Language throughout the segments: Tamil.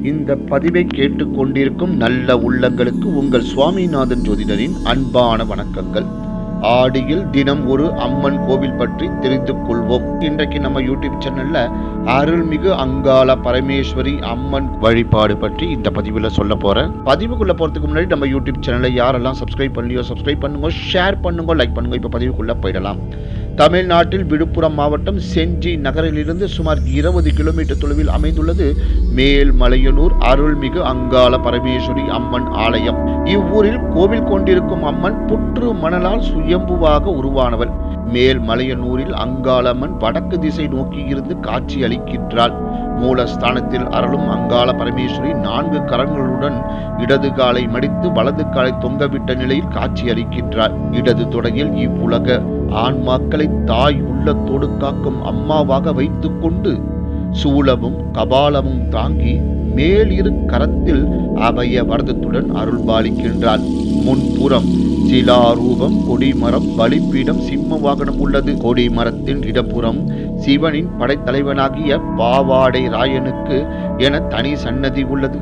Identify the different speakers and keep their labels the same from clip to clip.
Speaker 1: இந்த பதிவை கேட்டுக்கொண்டிருக்கும் நல்ல உள்ளங்களுக்கு உங்கள் சுவாமிநாதன் ஜோதிடரின் அன்பான வணக்கங்கள். ஆடியில் தினம் ஒரு அம்மன் கோவில் பற்றி தெரிந்து கொள்வோம். இன்றைக்கு நம்ம யூடியூப் சேனல்ல அருள்மிகு அங்காள பரமேஸ்வரி அம்மன் வழிபாடு பற்றி இந்த பதிவில் சொல்ல போறேன். பதிவுக்குள்ள போறதுக்கு முன்னாடி நம்ம யூடியூப் சேனலை யாரெல்லாம் சப்ஸ்கிரைப் பண்ணலையோ சப்ஸ்கிரைப் பண்ணுங்க, ஷேர் பண்ணுங்க, லைக் பண்ணுங்க. இப்ப பதிவுக்குள்ள போயிடலாம். தமிழ்நாட்டில் விழுப்புரம் மாவட்டம் செஞ்சி நகரிலிருந்து சுமார் 20 கிலோமீட்டர் தொலைவில் அமைந்துள்ளது மேல்மலையனூர் அருள்மிகு அங்காள பரமேஸ்வரி அம்மன் ஆலயம். இவ்வூரில் கோவில் கொண்டிருக்கும் அம்மன் புற்று மணலால் சுயம்புவாக உருவானவள். மேல்மலையனூரில் அங்காளம்மன் வடக்கு திசை நோக்கி இருந்து காட்சி அளிக்கின்றாள். மூலஸ்தானத்தில் அருளும் அங்காள பரமேஸ்வரி 4 கரங்களுடன் இடது காலை மடித்து வலது காலை தொங்கவிட்ட நிலையில் காட்சி அளிக்கின்றார். இடது தொடையில் இவ்வுலக ஆன்மாக்களை தாய் உள்ளத்தோடு காக்கும் அம்மாவாக வைத்துக் கொண்டு சூலமும் கபாலமும் தாங்கி மேல் இரு கரத்தில் அபய வரதத்துடன் அருள்பாலிக்கின்றார். முன்புறம் சிலாரூபம், கொடிமரம், பலிப்பீடம், சிம்ம வாகனம் உள்ளது. கொடிமரத்தின் இடப்புறம் சிவனின் படைத்தலைவனாகிய பாவாடை ராயனுக்கு என தனி சன்னதி உள்ளது.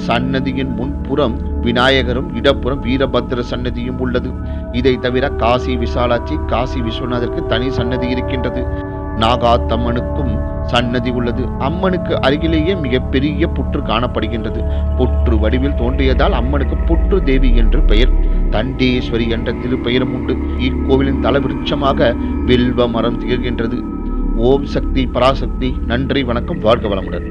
Speaker 1: சன்னதியின் முன்புறம் விநாயகரும் இடப்புறம் வீரபத்ர சன்னதியும் உள்ளது. இதை தவிர காசி விசாலாட்சி, காசி விஸ்வநாதருக்கு தனி சன்னதி இருக்கின்றது. நாகாத்தம்மனுக்கும் சன்னதி உள்ளது. அம்மனுக்கு அருகிலேயே மிகப்பெரிய புற்று காணப்படுகின்றது. புற்று வடிவில் தோன்றியதால் அம்மனுக்கு புற்று தேவி என்று பெயர். தண்டேஸ்வரி என்ற திருப்பெயரும் உண்டு. இக்கோவிலின் தலவிருட்சமாக வில்வ மரம் திகழ்கின்றது. ஓம் சக்தி பராசக்தி. நன்றி, வணக்கம், வாழ்க வளமுடன்.